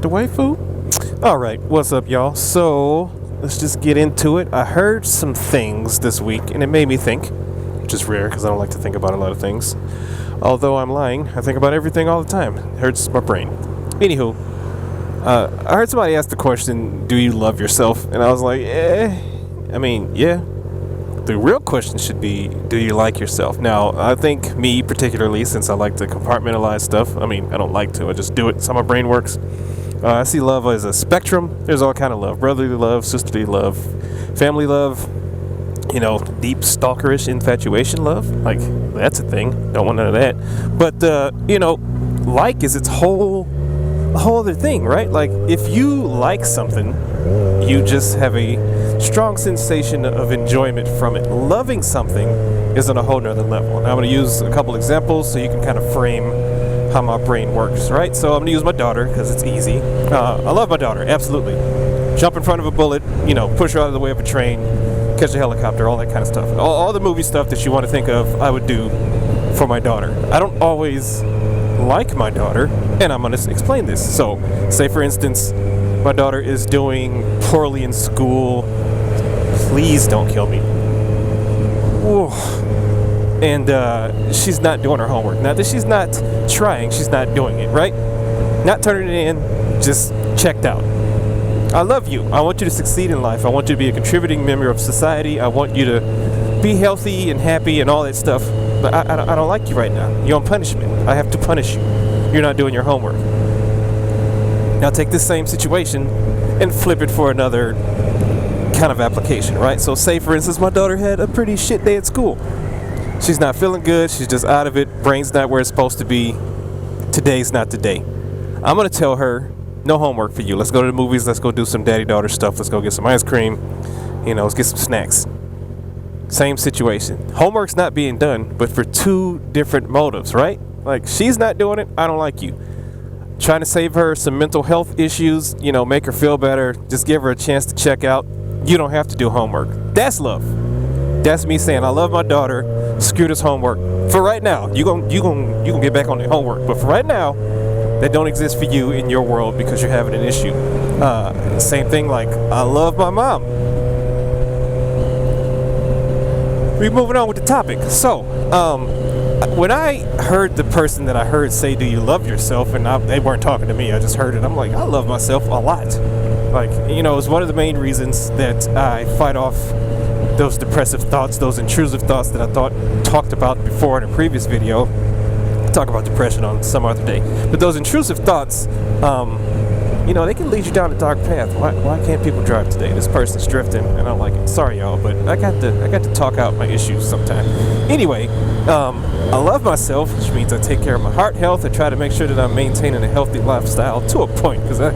not the waifu? Alright, what's up, y'all? So, let's just get into it. I heard some things this week, and it made me think, which is rare because I don't like to think about a lot of things. Although I'm lying, I think about everything all the time. It hurts my brain. Anywho, I heard somebody ask the question, do you love yourself? And I was like, yeah. The real question should be, do you like yourself? Now, I think me particularly, since I like to compartmentalize stuff, I don't like to, I just do it. It's how my brain works. I see love as a spectrum. There's all kind of love. Brotherly love, sisterly love, family love, deep stalkerish infatuation love. Like, that's a thing. Don't want none of that. But, like is its a whole other thing, right? Like, if you like something, you just have a strong sensation of enjoyment from it. Loving something is on a whole nother level. Now I'm going to use a couple examples so you can kind of frame how my brain works, right? So I'm going to use my daughter because it's easy. I love my daughter, absolutely. Jump in front of a bullet, push her out of the way of a train, catch a helicopter, all that kind of stuff. All the movie stuff that you want to think of, I would do for my daughter. I don't always like my daughter, and I'm going to explain this. So, say for instance, my daughter is doing poorly in school. Please don't kill me. Ooh. And she's not doing her homework. Not that she's not trying, she's not doing it, right? Not turning it in, just checked out. I love you. I want you to succeed in life. I want you to be a contributing member of society. I want you to be healthy and happy and all that stuff. But I don't like you right now. You're on punishment. I have to punish you. You're not doing your homework. Now take this same situation and flip it for another kind of application, right? So say, for instance, my daughter had a pretty shit day at school. She's not feeling good. She's just out of it. Brain's not where it's supposed to be. Today's not the day. I'm going to tell her, no homework for you. Let's go to the movies. Let's go do some daddy-daughter stuff. Let's go get some ice cream. Let's get some snacks. Same situation. Homework's not being done, but for two different motives, right? Like, she's not doing it. I don't like you. Trying to save her some mental health issues, make her feel better. Just give her a chance to check out. You don't have to do homework. That's love. That's me saying I love my daughter. Screw this homework. For right now, you gonna get back on the homework. But for right now, that don't exist for you in your world because you're having an issue. Same thing. Like, I love my mom. We're moving on with the topic. So, when I heard the person that I heard say, "Do you love yourself?" and they weren't talking to me, I just heard it. I'm like, I love myself a lot. Like, it's one of the main reasons that I fight off those depressive thoughts, those intrusive thoughts that I talked about before in a previous video. I'll talk about depression on some other day. But those intrusive thoughts, they can lead you down a dark path. Why can't people drive today? This person's drifting, and I don't like it. Sorry, y'all, but I got to talk out my issues sometime. Anyway, I love myself, which means I take care of my heart health. I try to make sure that I'm maintaining a healthy lifestyle to a point, because I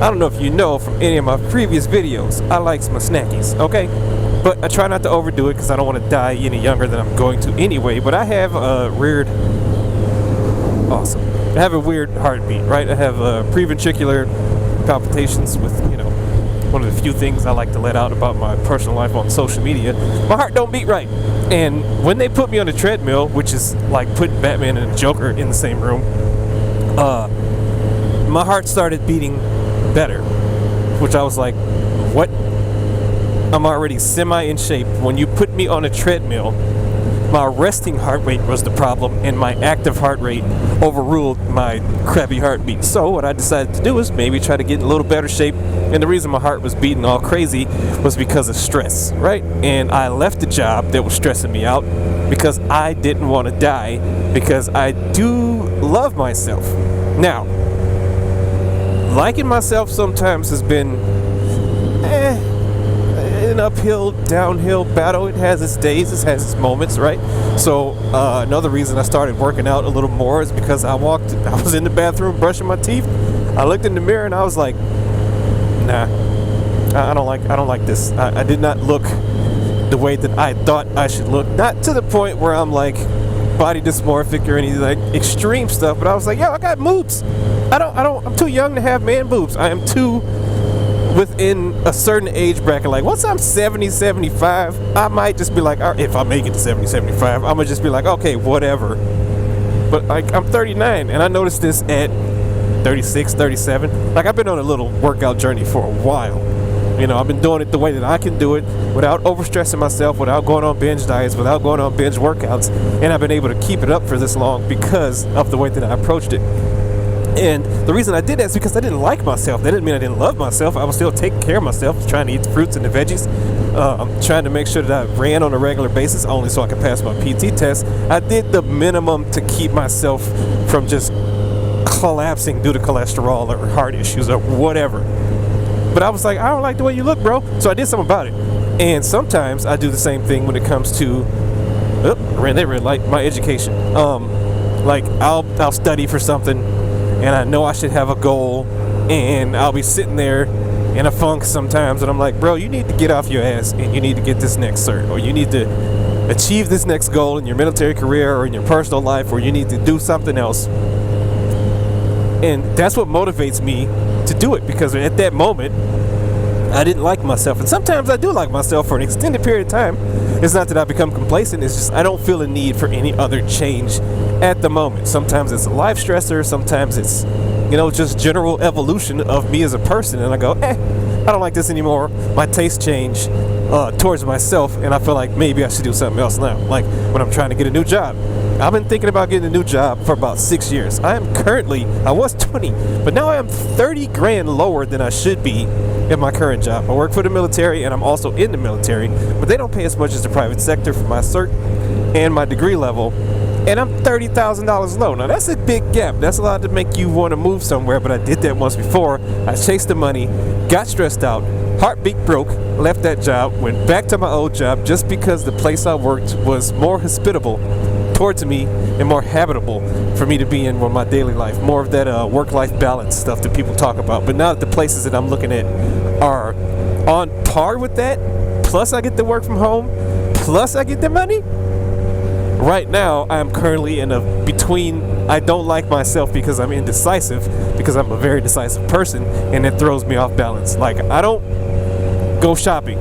don't know if you know from any of my previous videos, I like my snackies, okay? But I try not to overdo it because I don't want to die any younger than I'm going to anyway. But I have a weird heartbeat, right? I have preventricular palpitations with, one of the few things I like to let out about my personal life on social media. My heart don't beat right. And when they put me on a treadmill, which is like putting Batman and Joker in the same room, my heart started beating better, which I was like, what? I'm already semi in shape. When you put me on a treadmill, my resting heart rate was the problem, and my active heart rate overruled my crappy heartbeat. So what I decided to do is maybe try to get in a little better shape. And the reason my heart was beating all crazy was because of stress, right? And I left the job that was stressing me out because I didn't want to die, because I do love myself. Now, liking myself sometimes has been an uphill, downhill battle. It has its days, it has its moments, right? So another reason I started working out a little more is because I was in the bathroom brushing my teeth. I looked in the mirror and I was like, nah, I don't like this. I did not look the way that I thought I should look. Not to the point where I'm like body dysmorphic or any like extreme stuff, but I was like, yo, I got boobs. I'm too young to have man boobs. I am too within a certain age bracket. Like, once I'm 70, 75, I might just be like, all right, if I make it to 70, 75, I'm gonna just be like, okay, whatever. But like, I'm 39, and I noticed this at 36, 37. Like, I've been on a little workout journey for a while. You know, I've been doing it the way that I can do it without overstressing myself, without going on binge diets, without going on binge workouts. And I've been able to keep it up for this long because of the way that I approached it. And the reason I did that is because I didn't like myself. That didn't mean I didn't love myself. I was still taking care of myself, trying to eat the fruits and the veggies, trying to make sure that I ran on a regular basis only so I could pass my PT test. I did the minimum to keep myself from just collapsing due to cholesterol or heart issues or whatever. But I was like, I don't like the way you look, bro. So I did something about it. And sometimes I do the same thing when it comes to, I ran that red light, my education. Like, I'll study for something, and I know I should have a goal, and I'll be sitting there in a funk sometimes, and I'm like, bro, you need to get off your ass, and you need to get this next cert, or you need to achieve this next goal in your military career or in your personal life, or you need to do something else. And that's what motivates me to do it, because at that moment, I didn't like myself. And sometimes I do like myself for an extended period of time. It's not that I become complacent, it's just I don't feel a need for any other change at the moment. Sometimes it's a life stressor, sometimes it's, you know, just general evolution of me as a person, and I go, I don't like this anymore. My taste change towards myself, and I feel like maybe I should do something else now. Like when I'm trying to get a new job. I've been thinking about getting a new job for about 6 years. I was 20, but now I am 30 grand lower than I should be in my current job. I work for the military, and I'm also in the military, but they don't pay as much as the private sector for my cert and my degree level, and I'm $30,000 low. Now that's a big gap. That's a lot to make you want to move somewhere, but I did that once before. I chased the money, got stressed out, heartbeat broke, left that job, went back to my old job just because the place I worked was more hospitable towards me and more habitable for me to be in with my daily life. More of that work-life balance stuff that people talk about. But now that the places that I'm looking at are on par with that, plus I get to work from home, plus I get the money, right now I'm currently in a between. I don't like myself because I'm indecisive, because I'm a very decisive person, and it throws me off balance. Like, I don't go shopping,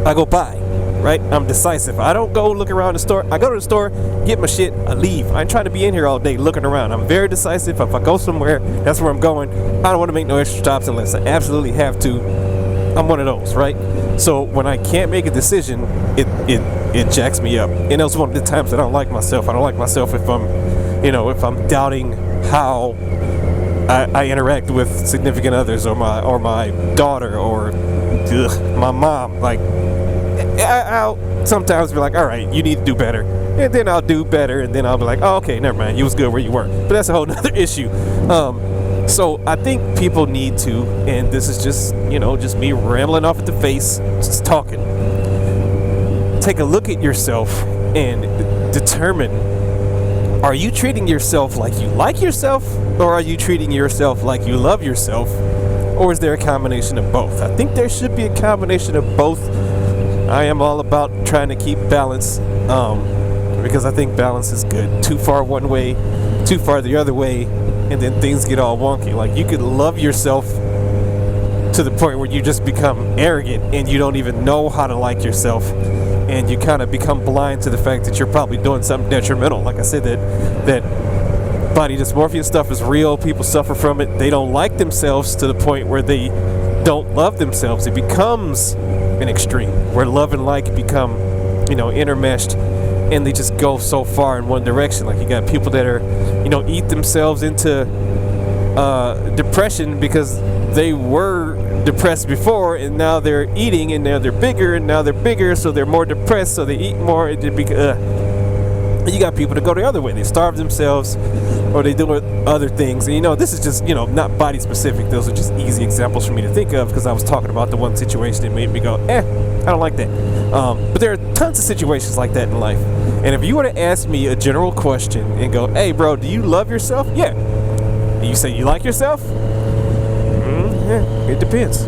I go buy. Right? I'm decisive. I don't go look around the store. I go to the store, get my shit, I leave. I ain't trying to be in here all day looking around. I'm very decisive. If I go somewhere, that's where I'm going. I don't want to make no extra stops unless I absolutely have to. I'm one of those, right? So when I can't make a decision, it jacks me up. And that's one of the times that I don't like myself. I don't like myself if I'm doubting how I interact with significant others, or my daughter, or my mom. Like, I'll sometimes be like, all right, you need to do better, and then I'll do better, and then I'll be like, oh, okay, never mind, you was good where you were. But that's a whole nother issue. So I think people need to, and this is just me rambling off at the face, just talking, take a look at yourself and determine, are you treating yourself like you like yourself, or are you treating yourself like you love yourself, or is there a combination of both? I think there should be a combination of both. I am all about trying to keep balance, because I think balance is good. Too far one way, too far the other way, and then things get all wonky. Like, you could love yourself to the point where you just become arrogant and you don't even know how to like yourself, and you kind of become blind to the fact that you're probably doing something detrimental. Like I said, that body dysmorphia stuff is real. People suffer from it. They don't like themselves to the point where they don't love themselves. It becomes an extreme where love and like become, intermeshed, and they just go so far in one direction. Like, you got people that are, eat themselves into depression because they were depressed before, and now they're eating, and now they're bigger, and now they're bigger, so they're more depressed, so they eat more. You got people that go the other way. They starve themselves, or they do other things. And this is just, not body specific. Those are just easy examples for me to think of, because I was talking about the one situation that made me go, I don't like that. But there are tons of situations like that in life. And if you were to ask me a general question and go, hey, bro, do you love yourself? Yeah. And you say you like yourself? Yeah, it depends.